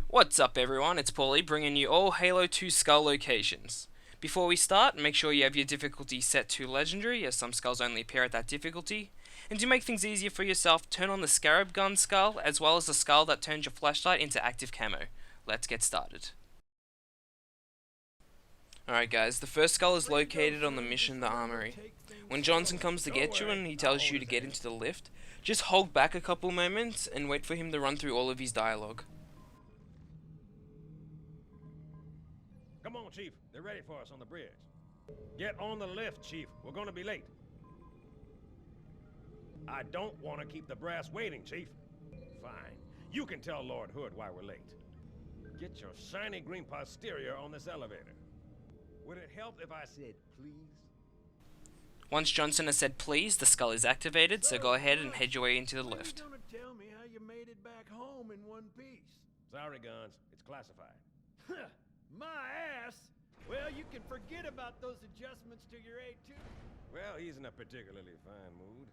What's up everyone, it's Paulie bringing you all Halo 2 skull locations. Before we start, make sure you have your difficulty set to legendary, as some skulls only appear at that difficulty. And to make things easier for yourself, turn on the scarab gun skull, as well as the skull that turns your flashlight into active camo. Let's get started. Alright guys, the first skull is located on the mission The Armory. When Johnson comes to get you and he tells you to get into the lift, just hold back a couple moments and wait for him to run through all of his dialogue. Come on, Chief. They're ready for us on the bridge. Get on the lift, Chief. We're gonna be late. I don't want to keep the brass waiting, Chief. Fine. You can tell Lord Hood why we're late. Get your shiny green posterior on this elevator. Would it help if I said please? Once Johnson has said please, the skull is activated, so go ahead and head your way into the lift. You're gonna tell me how you made it back home in one piece. Sorry, Guns. It's classified. My ass! Well, you can forget about those adjustments to your A2. Well, he's in a particularly fine mood.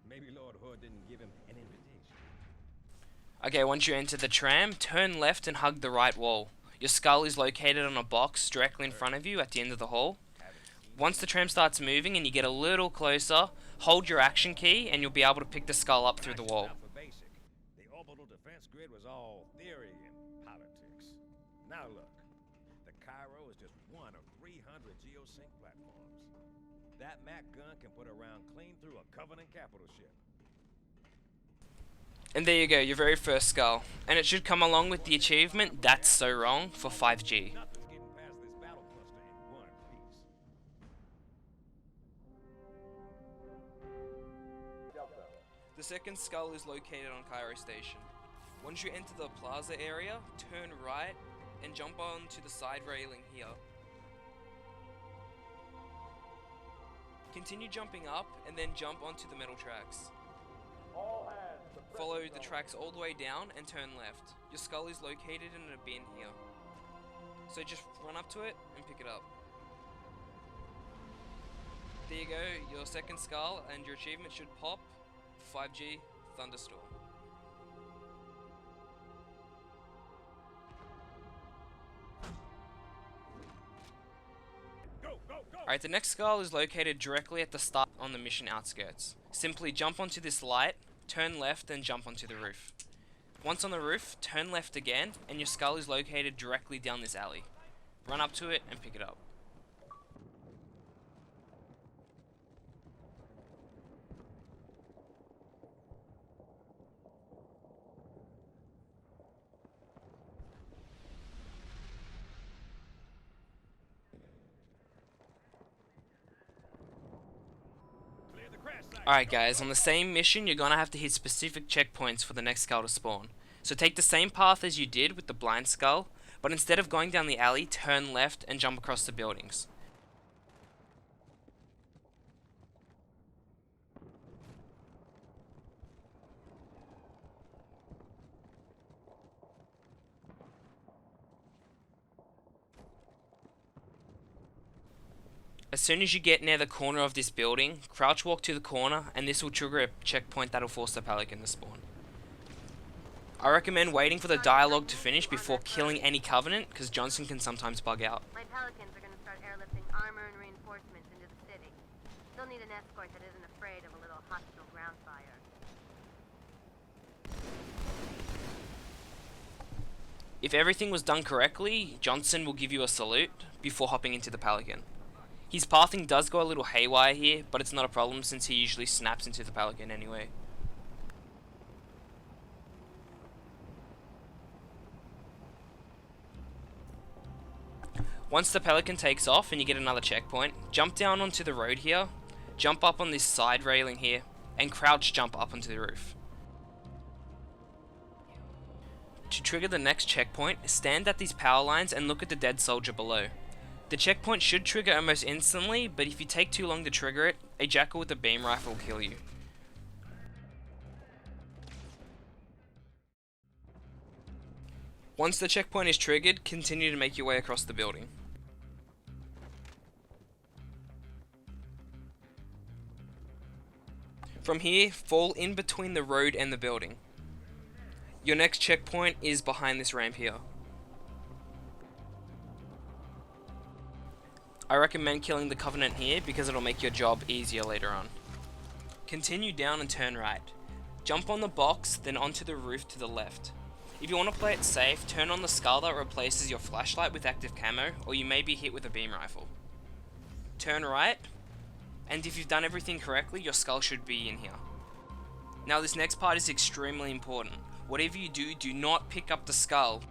Maybe Lord Hood didn't give him an invitation. Okay, once you enter the tram, turn left and hug the right wall. Your skull is located on a box directly in front of you at the end of the hall. Once the tram starts moving and you get a little closer, hold your action key and you'll be able to pick the skull up through the wall. The orbital defense grid was all theory and politics. Now look, the Cairo is just one of 300 geosync platforms. That Mac gun can put a round clean through a Covenant capital ship. And there you go, your very first skull. And it should come along with the achievement, That's So Wrong, for 5G. Nothing's getting past this battle cluster in one piece. The second skull is located on Cairo Station. Once you enter the plaza area, turn right and jump onto the side railing here. Continue jumping up and then jump onto the metal tracks. Follow the tracks all the way down and turn left. Your skull is located in a bin here. So just run up to it and pick it up. There you go, your second skull, and your achievement should pop. 5G Thunderstorm. Alright, the next skull is located directly at the start on the mission Outskirts. Simply jump onto this light, turn left and jump onto the roof. Once on the roof, turn left again and your skull is located directly down this alley. Run up to it and pick it up. Alright guys, on the same mission you're gonna have to hit specific checkpoints for the next skull to spawn. So take the same path as you did with the blind skull, but instead of going down the alley, turn left and jump across the buildings. As soon as you get near the corner of this building, crouch walk to the corner and this will trigger a checkpoint that'll force the Pelican to spawn. I recommend waiting for the dialogue to finish before killing any Covenant, because Johnson can sometimes bug out. My Pelicans are going to start airlifting armor and reinforcements into the city. They'll need an escort that isn't afraid of a little hostile ground fire. If everything was done correctly, Johnson will give you a salute before hopping into the Pelican. His pathing does go a little haywire here, but it's not a problem since he usually snaps into the Pelican anyway. Once the Pelican takes off and you get another checkpoint, jump down onto the road here, jump up on this side railing here, and crouch jump up onto the roof. To trigger the next checkpoint, stand at these power lines and look at the dead soldier below. The checkpoint should trigger almost instantly, but if you take too long to trigger it, a jackal with a beam rifle will kill you. Once the checkpoint is triggered, continue to make your way across the building. From here, fall in between the road and the building. Your next checkpoint is behind this ramp here. I recommend killing the Covenant here because it'll make your job easier later on. Continue down and turn right. Jump on the box, then onto the roof to the left. If you want to play it safe, turn on the skull that replaces your flashlight with active camo, or you may be hit with a beam rifle. Turn right, and if you've done everything correctly, your skull should be in here. Now this next part is extremely important. Whatever you do, do not pick up the skull.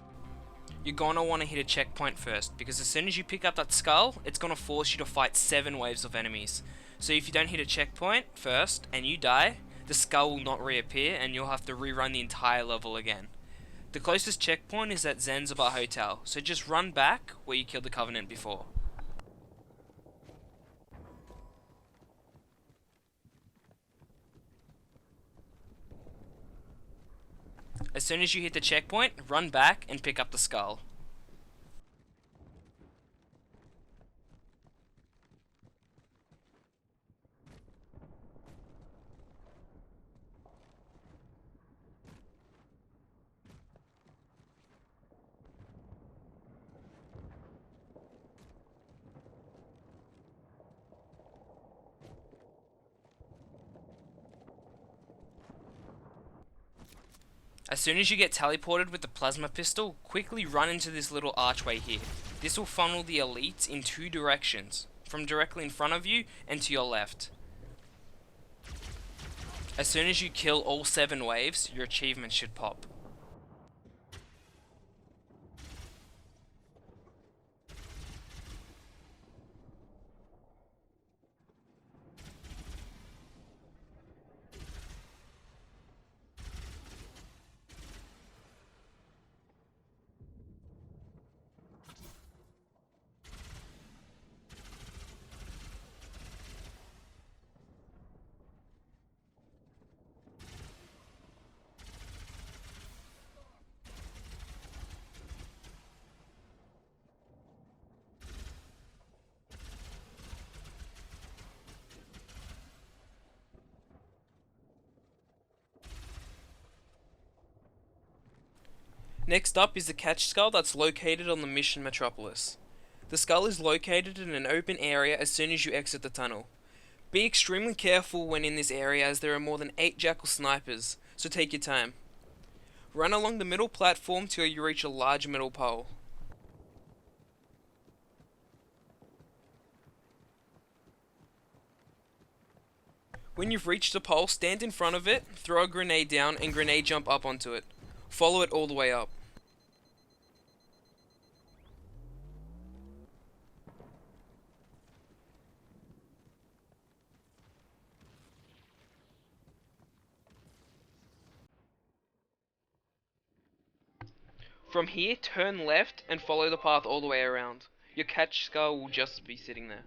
You're gonna want to hit a checkpoint first, because as soon as you pick up that skull, it's gonna force you to fight 7 waves of enemies. So if you don't hit a checkpoint first, and you die, the skull will not reappear, and you'll have to rerun the entire level again. The closest checkpoint is at Zanzibar Hotel, so just run back where you killed the Covenant before. As soon as you hit the checkpoint, run back and pick up the skull. As soon as you get teleported with the plasma pistol, quickly run into this little archway here. This will funnel the elites in 2 directions, from directly in front of you and to your left. As soon as you kill all 7 waves, your achievement should pop. Next up is the catch skull that's located on the mission Metropolis. The skull is located in an open area as soon as you exit the tunnel. Be extremely careful when in this area as there are more than 8 jackal snipers, so take your time. Run along the middle platform till you reach a large metal pole. When you've reached the pole, stand in front of it, throw a grenade down and grenade jump up onto it. Follow it all the way up. From here, turn left and follow the path all the way around. Your catch skull will just be sitting there.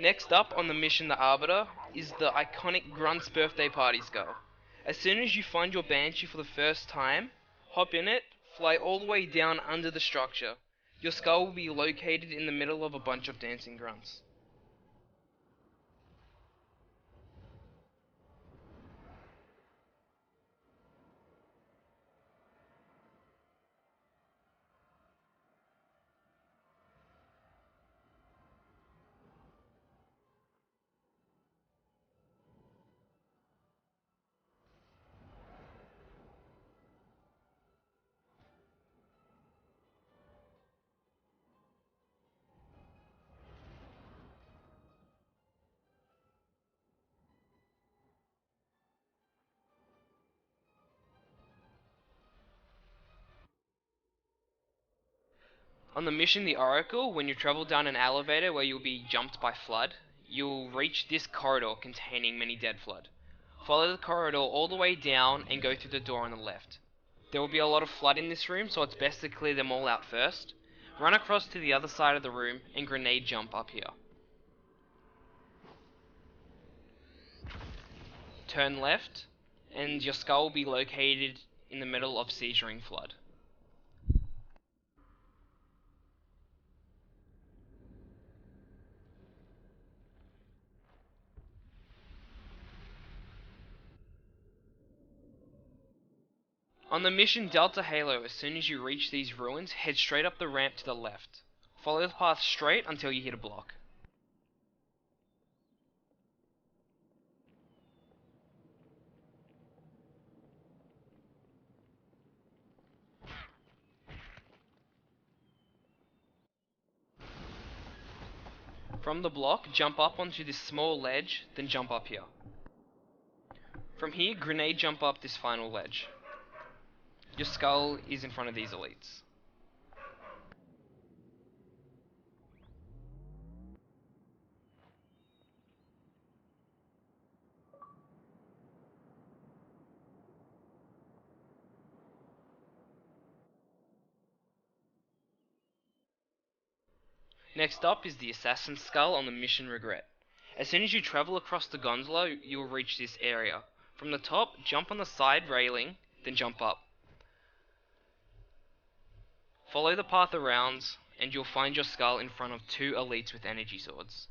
Next up on the mission the Arbiter is the iconic Grunt's birthday party skull. As soon as you find your Banshee for the first time, hop in it, fly all the way down under the structure. Your skull will be located in the middle of a bunch of dancing grunts. On the mission The Oracle, when you travel down an elevator where you'll be jumped by flood, you'll reach this corridor containing many dead flood. Follow the corridor all the way down and go through the door on the left. There will be a lot of flood in this room, so it's best to clear them all out first. Run across to the other side of the room and grenade jump up here. Turn left, and your skull will be located in the middle of seizuring flood. On the mission Delta Halo, as soon as you reach these ruins, head straight up the ramp to the left. Follow the path straight until you hit a block. From the block, jump up onto this small ledge, then jump up here. From here, grenade jump up this final ledge. Your skull is in front of these elites. Next up is the Assassin's Skull on the mission Regret. As soon as you travel across the gondola, you will reach this area. From the top, jump on the side railing, then jump up. Follow the path around, and you'll find your skull in front of two elites with energy swords.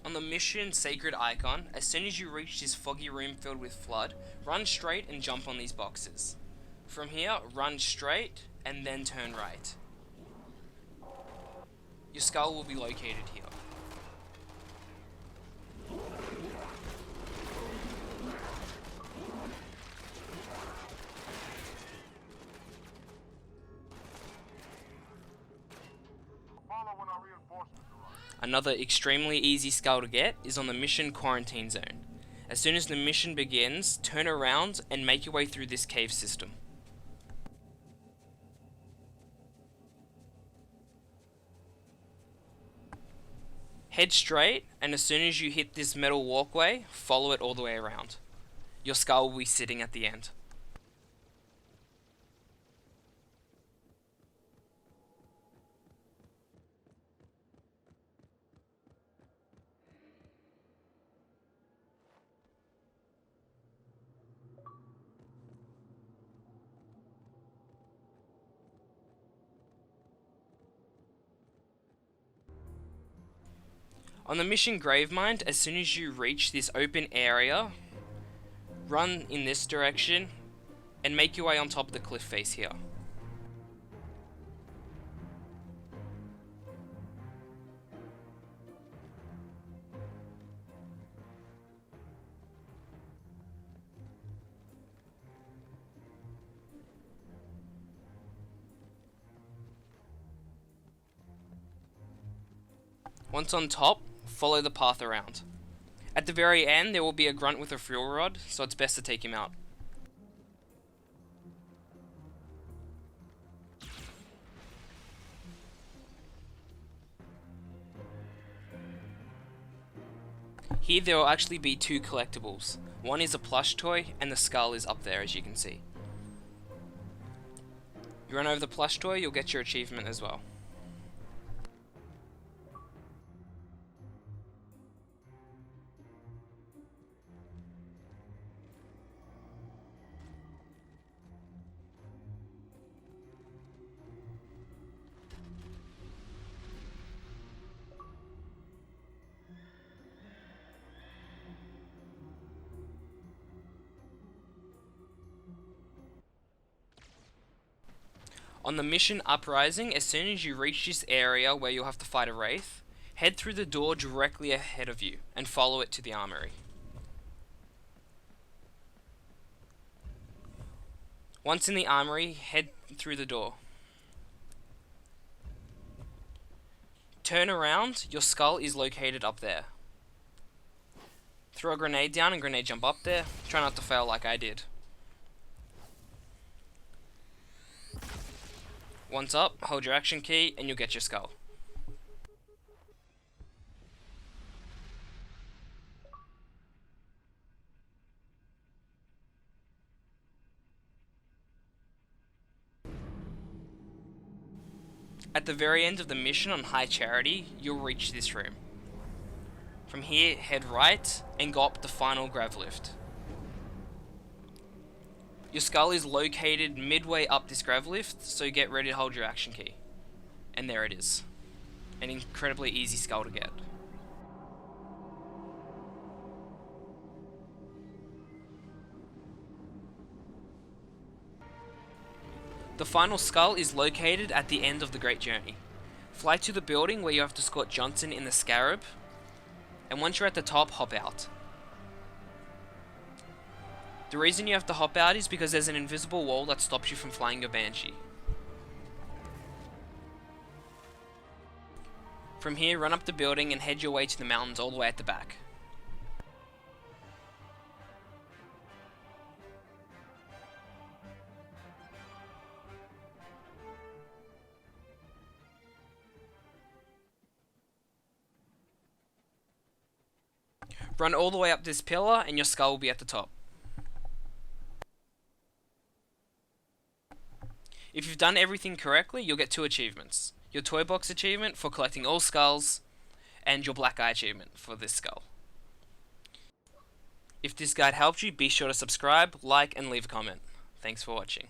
On the mission Sacred Icon, as soon as you reach this foggy room filled with flood, run straight and jump on these boxes. From here, run straight and then turn right. Your skull will be located here. Another extremely easy skull to get is on the mission Quarantine Zone. As soon as the mission begins, turn around and make your way through this cave system. Head straight, and as soon as you hit this metal walkway, follow it all the way around. Your skull will be sitting at the end. On the mission Gravemind, as soon as you reach this open area, run in this direction and make your way on top of the cliff face here. Once on top, follow the path around. At the very end, there will be a grunt with a fuel rod, so it's best to take him out. Here there will actually be two collectibles. One is a plush toy, and the skull is up there, as you can see. You run over the plush toy, you'll get your achievement as well. On the mission Uprising, as soon as you reach this area where you'll have to fight a wraith, head through the door directly ahead of you and follow it to the Armory. Once in the Armory, head through the door. Turn around, your skull is located up there. Throw a grenade down and grenade jump up there. Try not to fail like I did. Once up, hold your action key and you'll get your skull. At the very end of the mission on High Charity, you'll reach this room. From here, head right and go up the final grav lift. Your skull is located midway up this grav lift, so get ready to hold your action key. And there it is. An incredibly easy skull to get. The final skull is located at the end of the Great Journey. Fly to the building where you have to escort Johnson in the Scarab, and once you're at the top, hop out. The reason you have to hop out is because there's an invisible wall that stops you from flying your Banshee. From here, run up the building and head your way to the mountains all the way at the back. Run all the way up this pillar and your skull will be at the top. If you've done everything correctly, you'll get 2 achievements. Your Toy Box achievement for collecting all skulls, and your Black Eye achievement for this skull. If this guide helped you, be sure to subscribe, like, and leave a comment. Thanks for watching.